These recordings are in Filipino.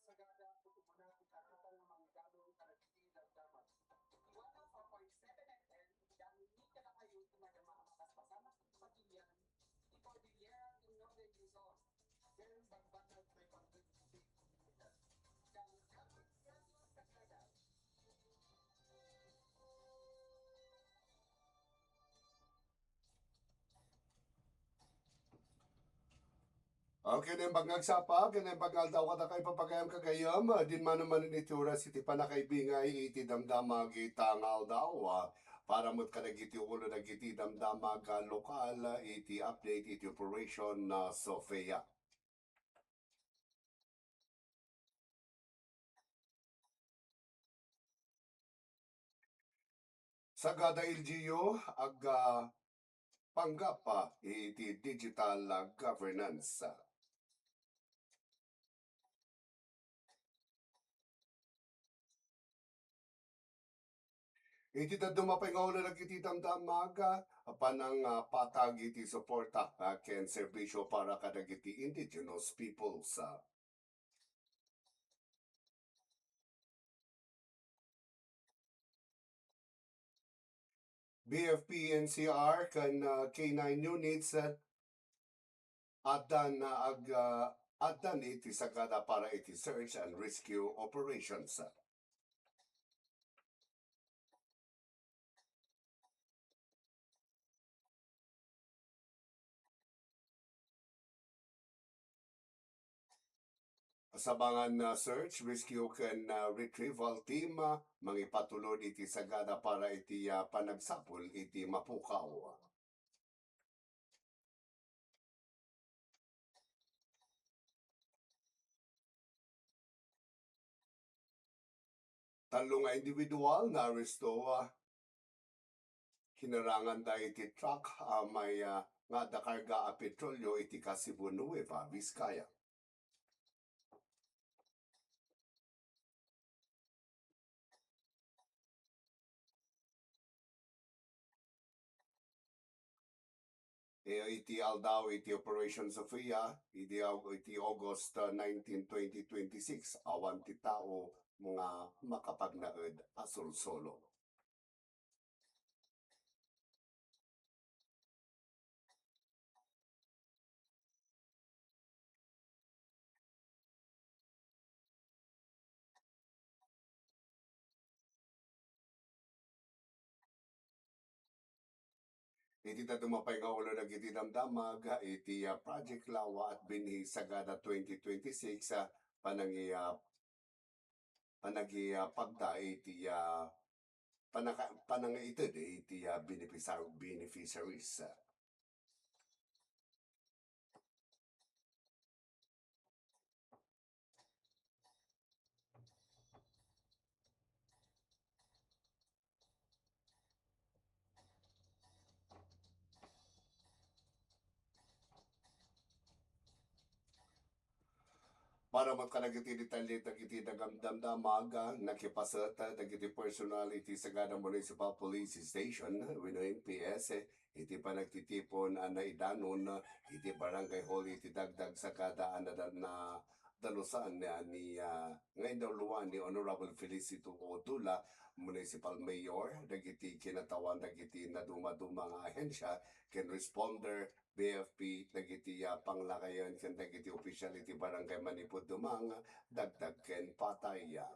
sagada kutubunan kakita ng mga galon karagiti damdaman. Iwana sa 47 FM, dami ni kalakayo tumadama ang makaspasama sa Pilihan, Ipordillera in Northern Luzon. Pero bagbatag may pagdagiti komunidad. Kang kapit sa sagada. Okay, din bangagsapa, ganun bagaldaw ka kay papagayam kagayam, din man naman ni Tura City pa na kaibingay, iti damdamag itangal daw, para mo't kadagiti ulo nagiti damdamag lokal, iti update, iti operation na Sofia. Sagada LGU, panggap iti digital governance. Iti dumapay nga ulo nagiti damdamag, panang patag iti suporta ken serbisyo para kadagiti indigenous peoples. BFP NCR kan K9 units adan iti sagada para iti search and rescue operations. Sabangan na search, rescue ken retrieval team mangipatulod iti sagada para iti panagsapol iti mapukaw. Talo nga individual na aresto kinarangan da iti truck may nga da karga a petrolyo iti Cebu Nueva Vizcaya. Iti aldaw iti Operation Sofia, iti August 19, 2026, awan ti tao mga makapagnaed asol solo. Iti dumapay nga ulo nagiti damdamag, iti Project Lawa at binhi sagada 2026 pagda iti panangaited iti beneficiaries. Para magkalagiti detalye dagiti damdamag nakipasat dagiti personality sagada Municipal Police Station wenno NPS iti panagtitipon na idanon iti barangay hall iti dagdag sagada na dalusan ni ngayon daw luwan ni Honorable Felicito Odula, Municipal Mayor, dagiti kinatawan dagiti naduma-duma nga ahensya ken responder BFP dagiti panglakayan ken dagiti opisyal iti barangay Manipud Dumang dagdag ken pataya.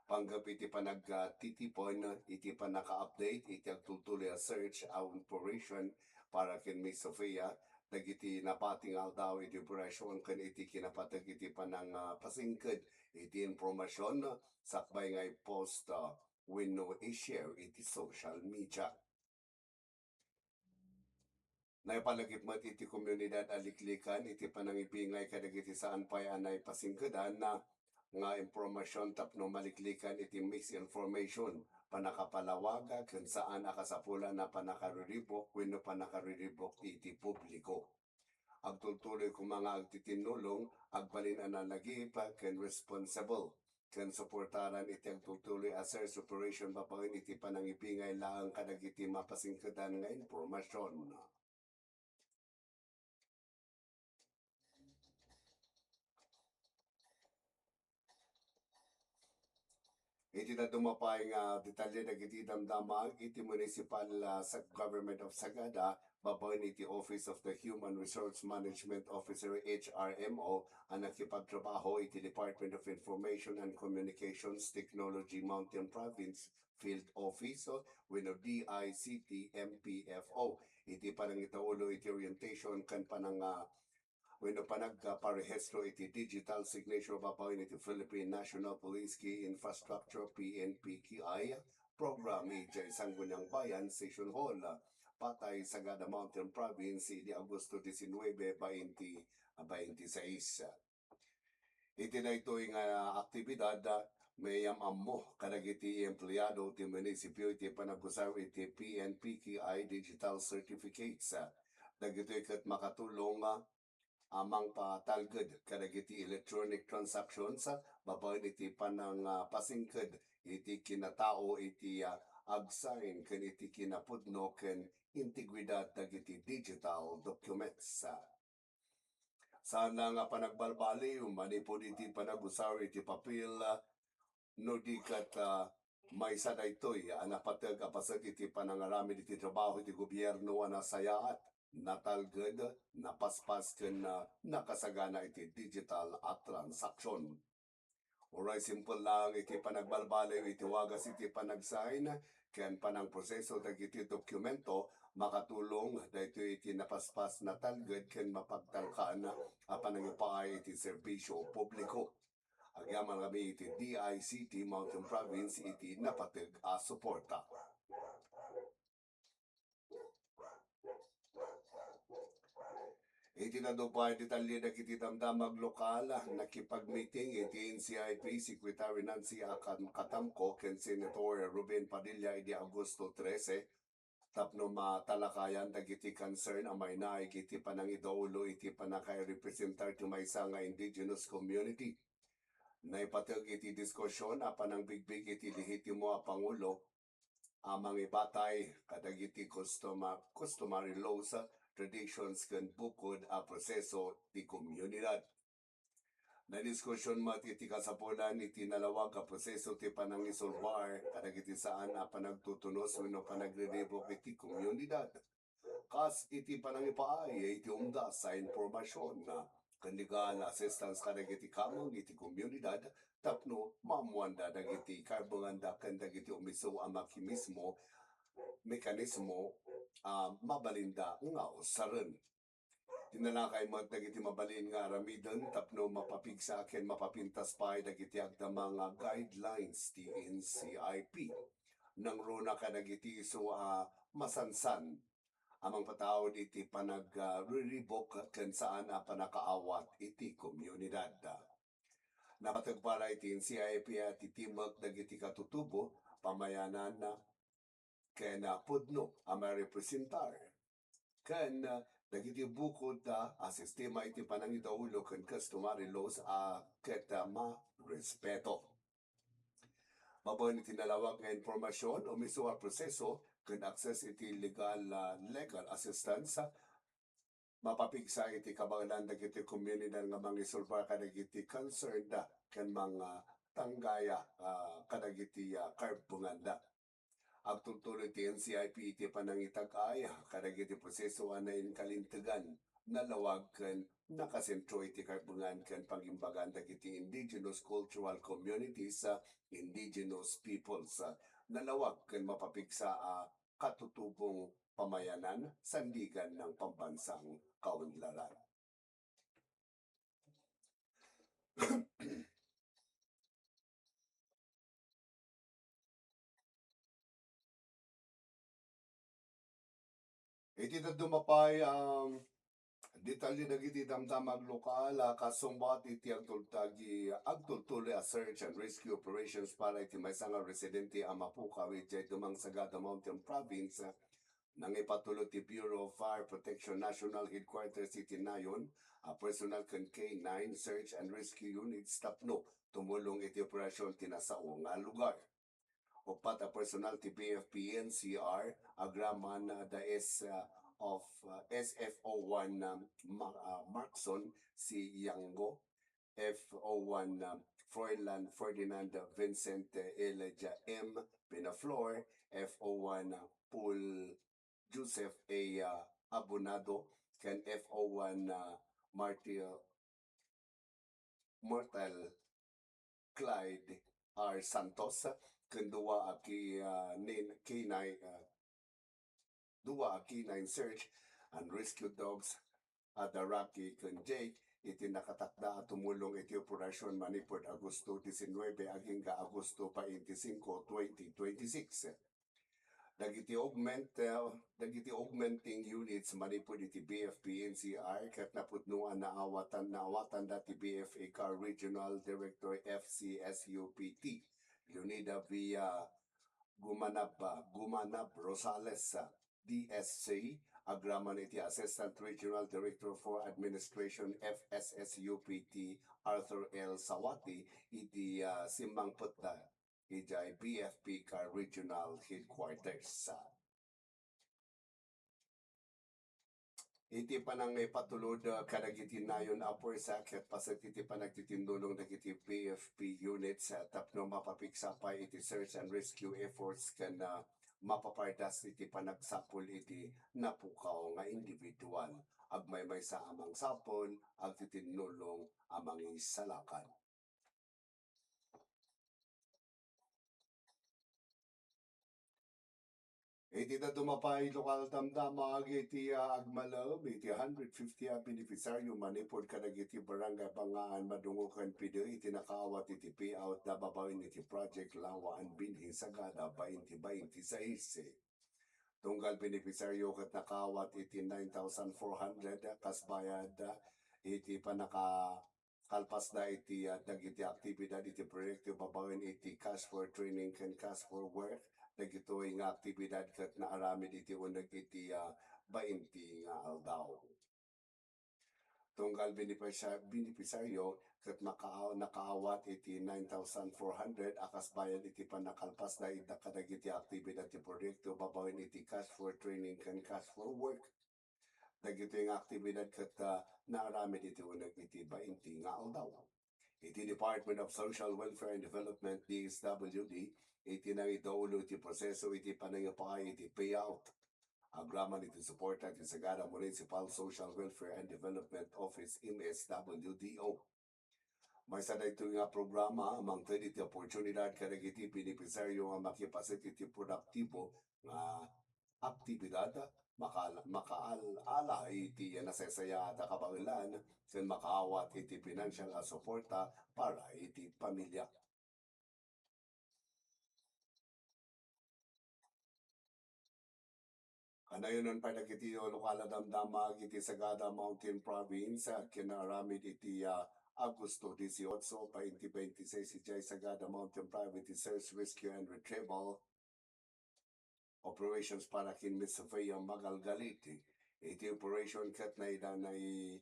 Panggap iti panagtitipon iti panaka-update iti agtutuloy a search operation para ken Miss Sofia dagiti napatingal daw iti operasyon ken iti kinapatag iti panang pasingked iti informasyon sakbay nga post wenno i-share iti social media. Naipalagipmat iti komunidad aliklikan iti panangibingay kadagiti saan pay anay pasingkedan na nga impormasyon tapno maliklikan iti misinformation panakapalawaga kung saan akasapula na panakariribok wenno panakariribok iti publiko. Agtultuloy kung mga agtitinulong agbalin analagi pa ken responsible ken suportaran iti agtultuloy a search operation papawin iti panangibingay laang kadagiti mapasingkedan nga impormasyon. Iti na dumapay nga detalye na iti damdamag iti municipal sa government of Sagada babaw iti Office of the Human Resource Management Officer HRMO ang nakipagtrabaho iti Department of Information and Communications Technology Mountain Province Field Office wenno DICT MPFO iti panangitaulo iti orientation kan panang wenno panagparehistro iti digital signature babaw iti Philippine National Police Key Infrastructure PNP-KI program iti Sangguniang Bayan Session Hall patay Sagada Mountain Province di Agosto 19, 2026. Iti na ito yung aktibidad mayam ammo kadagiti empleyado ti munisipyo iti panagusar iti PNP-KI Digital Certificates dagito ikat makatulong amang patalged kadagiti electronic transactions babaw iti panang pasingked iti kinatao iti agsign ken iti kinapudno ken integridad dagiti digital documents. Sana nga panagbalbali manipod iti panagusar iti papel no di kat may sada ito'y napatag apasag iti panangaramid iti trabaho iti gobyerno nasayaat natalged, napaspas ken nakasagana iti digital at transaction. Oray simple lang iti panagbalbaliw iti wagas iti panagsign ken panang proseso dagiti dokumento makatulong dayto iti napaspas na talged ken mapagtalkaan panangipaay iti serbisyo publiko. Agyaman kami iti DICT Mountain Province iti napateg suporta. Iti nadupay detalye na kiti damdamag lokal nakipag-meeting iti NCIP Secretary Nancy Katamko ken Senator Ruben Padilla iti Agosto 13 tapno matalakayan dagiti concern amay na iti panangidaulo iti panakay-representar ti maysa nga indigenous community. Naipatag iti diskusyon panang bigbig iti lehitimo a Pangulo amang ibatay kadagiti customary laws traditions ken bukod proseso ti komunidad. Na diskusyon mat iti kasapulan iti nalawag proseso ti panangisolbar kadagiti saan panagtutunos wenno panagre-revoke iti komunidad. Kas iti panangipaay iti umda sa informasyon ken legal assistance kadagiti kamong iti komunidad tapno mamuanda dagiti karbunganda ken dagiti umiso a makimismo mekanismo mabalinda nga usaran. Tinalakay mo dagiti mabalin nga aramidon tapno mapapigsa ken mapapintas pa dagiti agdama nga guidelines ti NCIP. Nang runa kadagiti iso masansan amang patawod iti panag-revoke ken saan panakaawat iti komunidad. Napatagpara iti NCIP iti timok dagiti katutubo pamayanan ken pudno may representar ken dagiti bukod sistema iti panangidaulo ken customary laws ket respeto. Babaw iti nalawag nga informasyon umiso a proseso ken access iti legal assistance mapapigsa iti kabalan dagiti komunidad nga mangisolbar kadagiti concerned ken mga tanggaya kadagiti karbunganda. Agtultuloy ti NCIP iti panangitag-ay kadagiti proseso anayin kalintegan nalawag ken nakasentro iti karbungan ken pangimbagan dagiti indigenous cultural communities indigenous peoples nalawag ken mapapigsa katutubong pamayanan sandigan ng pambansang kaunlaran. Iti na dumapay detalye dagiti damdamag lokal kasumbat iti agtultuloy a search and rescue operations para iti maysa nga residente a Mapukaw iti dumang Sagada Mountain Province nang ipatulot ti Bureau of Fire Protection National Headquarters iti Nayon personal ken K9 search and rescue units tapno tumulong iti operasyon tinasao nga lugar. Upat personal ti BFP-NCR agraman of SFO1 Markson si Yango, FO1 Froilan Ferdinand Vincent Elijah M. Pinaflor, FO1 Paul Joseph A. Abonado, can FO1 Mortal Clyde R. Santos, kan duwa K9 search and rescue dogs at the Rocky kan Jake iti nakatakda at tumulong iti operasyon manipod Agosto 19 aging ka Agosto 25, 2026. Dagiti augmenting units manipod iti BFP NCR ket napudnuan naawatan dati BFA Car Regional Director FCSUPT Leonida via Gumanab Rosales DSC agraman iti Assistant Regional Director for Administration FSSUPT Arthur L. Sawati iti Simbang Putta ijay BFP Car Regional Headquarters. Iti panang ipatulod kadagiti nayon upper sakit pasat iti panagtitindulong dagiti BFP units tapno mapapiksa pa iti search and rescue efforts kan mapapardas iti panagsapol iti napukaw nga individual agmaymay sa amang sapol ag titinulong amang isalakan. Iti na tumapay lokal tamdama iti agmalab iti 150 beneficiaryo manipod kadagiti barangay Bangaan Madungukan Pide iti nakaawat iti payout na babawin iti Project Lawaan Binhi Sagada 2026. Tunggal beneficiaryo kat nakaawat iti 9,400 kasbayad iti panaka kalpas na iti dagiti aktibidad iti proyekto babawin iti cash for training ken cash for work dagitoy nga aktibidad ket naaramid iti uneg iti 20 nga aldaw. Tunggal beneficiaryo ket nakaawat iti 9,400 akas bayad iti panakalpas na ita kadagiti aktibidad iti proyekto babawin iti cash for training ken cash for work. Dagitoy nga aktibidad ket naaramid iti uneg iti 20 nga aldaw. Iti Department of Social Welfare and Development DSWD iti nang idaulo iti proseso iti panangapay iti payout agraman iti suporta iti Sagada Municipal Social Welfare and Development Office MSWDO. May sa daytoy nga programa amang iti oportunidad kadagiti beneficiaryo nga makipasit iti produktibo nga aktibidad makaala iti nasasaya at kabailan ken makaawat iti financial suporta para iti pamilya. Kanayonon pa dagiti lokal damdamag iti Sagada Mountain Province kinaramid iti Agosto 18, 2026 iti Sagada Mountain Province Search, Rescue and Retrieval operations para kin Miss Sofia Magalgaliti. Iti operation kat na idanay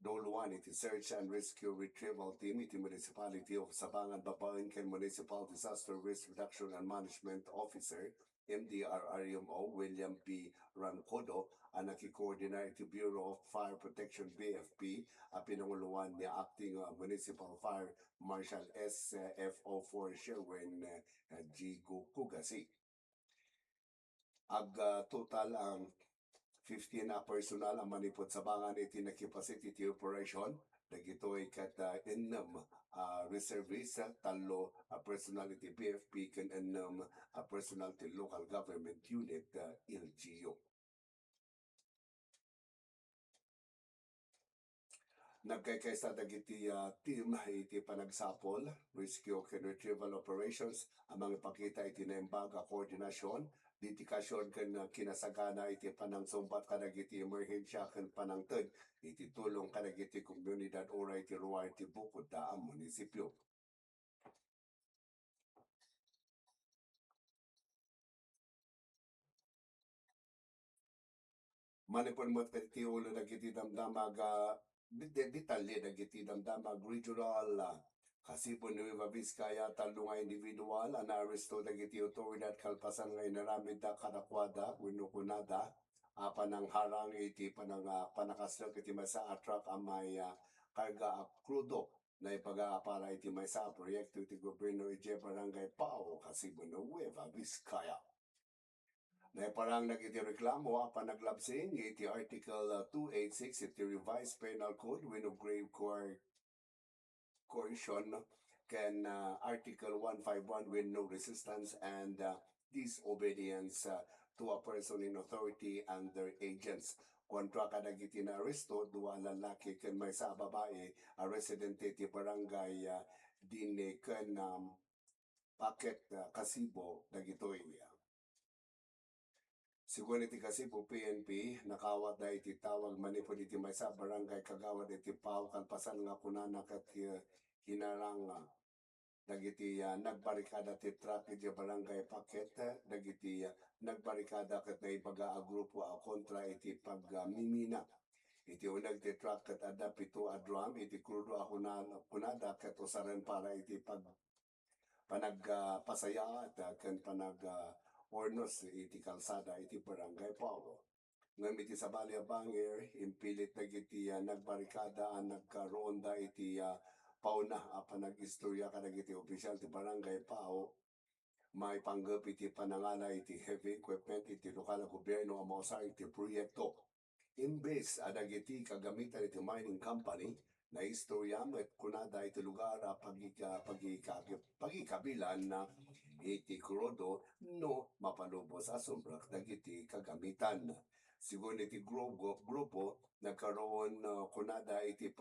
doluan iti Search and Rescue Retrieval Team iti Municipality of Sabangan Babaen ken Municipal Disaster Risk Reduction and Management Officer MDRRMO William P. Rancodo ang nakikoordinate iti Bureau of Fire Protection BFP pinanguluan ni Acting Municipal Fire Marshal SFO4 Sherwin G. Kugasi. Total ang 15 personal ang manipod sa bangan iti nakipasit iti operation dagitoy kat enam reservists talo personality BFP ken enam personality local government unit LGU. Nagkaysa dagiti team iti panagsapol rescue ken retrieval operations amang ipakita iti naimbaga koordinasyon dedikasyon ken kinasagana iti panangsumbat kadagiti emerhensya ken panangted iti tulong kadagiti komunidad ora iti ruwa iti bukod da munisipyo. Manipon mo iti ulo dagiti damdamag detalye dagiti damdamag regional Kasipo ni Nueva Vizcaya talunga individual anaresto dagiti otoridad kalpasan nga inaramid da kadakwada winukunada panang harang iti panakaslok iti masa atrak amay karga krudo na ipag-aapara iti may sa proyekto iti gobyerno iti barangay Pao, Kasibo Nueva, Vizcaya. Na parang nagiti reklamo apan naglabsing iti Article 286 iti Revised Penal Code when of grave coercion can Article 151 with no resistance and disobedience to a person in authority and their agents. Kontra kadagiti na aresto, duwa lalaki ken may sa babae, a resident iti barangay dine ken Paket Kasibo dagitoy. Sigun iti Kasibo PNP nakawat da iti tawag manipod iti may sa barangay kagawad iti Pao kalpasan nga kunana ket hinarang dagiti nagbarikada ti truck iti barangay Paket dagiti nagbarikada ket naibaga a grupo a kontra iti pagmimina iti unag ti truck ket adda pito a drum iti krudo a kunada ket usaran para iti panagpasaya at ken ornos iti kalsada iti barangay Pao. Ngam iti sabali a bangir impilit dagiti nagbarikada ang nagkaroonda iti pauna apan nag-istorya kadagiti opisyal ti barangay Pao may panggap iti panangala iti heavy equipment iti lokal na gobyerno ang mausar iti proyekto. Imbes adagiti kagamitan iti mining company na istorya met kunada iti lugar pagikabilan na iti krudo no mapalubos a sombrak dagiti kagamitan. Sigun iti grupo nagkaroon kunada iti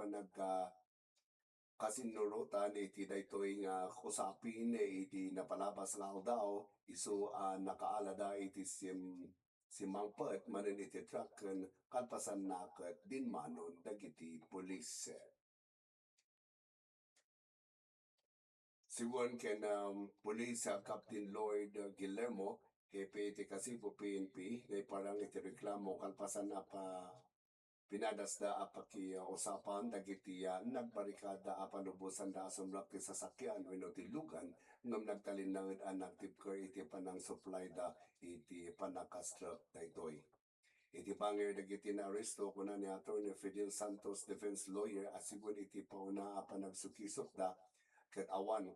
kasinurutan iti daytoy nga kusapin iti napalabas nga daw isu nakaalada iti simangpet manen iti truck ken kalpasan naket dinmanon dagiti pulis. Sigun ken Police Captain Lloyd Guillermo, hepe iti Kasibo PNP, ngay parang iti reklamo kalpasan na pinadasda apaki usapan dagiti nagbarikada apanubusan da asumlak ti sasakyan wenno ti lugan ngem nagtalinanged an nagtipker iti panang supply da iti panakastruck daytoy. Iti bangir dagiti na aresto kuna ni Attorney Fidel Santos defense lawyer asigun iti pauna apan nagsukisok da ket awan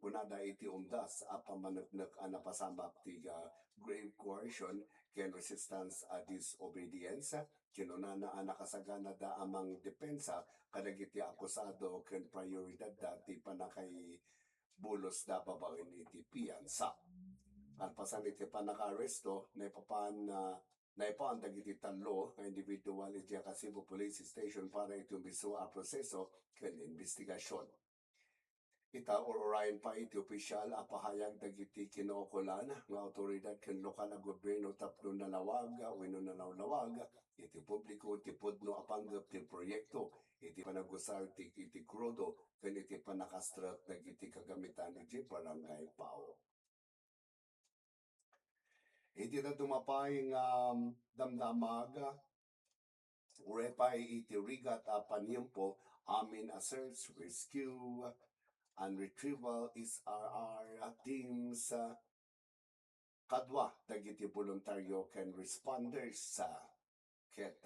kunada iti umdas apan maneknek a napasamak ti grave coercion ken resistance a disobedience kinunana a nakasagana da amang depensa kadagiti akusado ken prioridad da ti panakay bulos da babaen iti piyansa. Kalpasan iti panaka-aresto naipaan dagiti talo nga individual iti Kasibo Police Station para iti umbiso a proseso ken investigasyon. Ita orayan pa iti opisyal a pahayag dagiti kinaukulan nga awtoridad ken lokal na gobyerno tapno nalawag wenno nalawlawag iti publiko iti pudno a panggep ti proyekto iti panagusar iti krudo ken iti panakastruck dagiti kagamitan iti barangay Pao. Iti na dumapay nga damdamag urepay iti rigat a panyempo amin a search, rescue, and retrieval SRR teams kadwa dagiti voluntaryo ken responders ket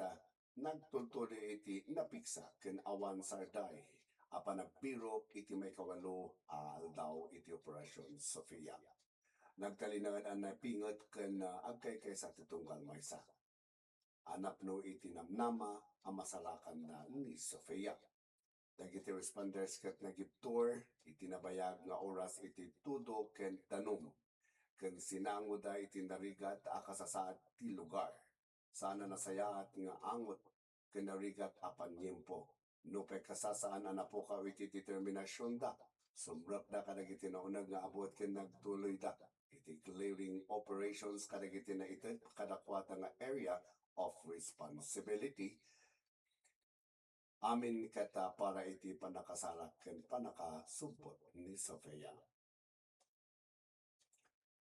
nagtultuli iti napiksa ken awan sarday apan nagpiro iti may kawalo aldaw iti Operasyon Sofia. Nagtalinangan ang napingat ken agkay sa titunggal maysa. Anap no iti namnama ang masalakan na ni Sofia. Dagiti responders ket nagiptour iti nabayag nga oras iti tudo ken tanong ken sinango da iti narigat a kasasaad ti lugar. Sana nasayaat nga angot ken narigat a panyempo. No pay kasasaan na napukaw iti determinasyon da. Sumrap da kadagiti naunag nga abot ken nagtuloy da. Iti clearing operations kadagiti na iti kadakwata nga area of responsibility amin kata para iti panakasalak ken panakasumpot ni Sofia.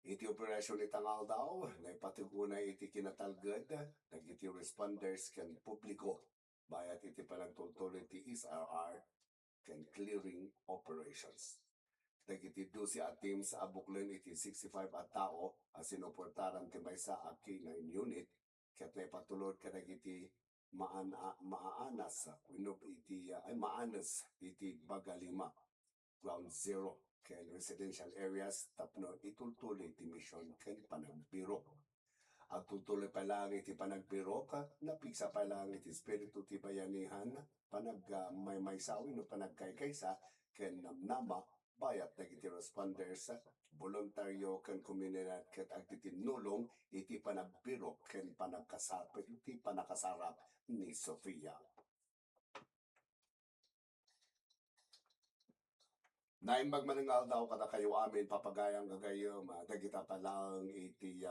Iti operasyon itangal daw naipatugunay iti kinatalged dagiti responders ken publiko bayat iti panagtultuloy ti SRR ken clearing operations. Dagiti 12 a teams abuklen iti 65 a tao a sinuportaran ti maysa a K9 unit ket naipatulod kadagiti maanas maanas iti Bagalima ground zero ken residential areas tapno itultuloy iti mission ken panagbiro. At tutuloy pa lang iti panagbiro ka, napigsa pa lang iti espiritu ti bayanihan, may sawi no panagkaykaysa, ken namnama, bayat dagiti responders, voluntaryo ken komunidad ket agtitinulong iti panagbiro ken panagkasapit iti panakasarap ni Sofia. Naimbag manangal daw kada kayo amin papagayang gagayom dagita pa lang iti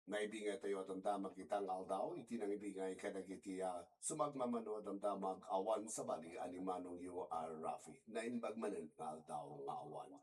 naibingay tayo at damag kitang aldaw iti nang ibingay kadagiti sumagmamano at damag awan sa bali animanong yu Rafi. Naimbag manangal daw nga awan.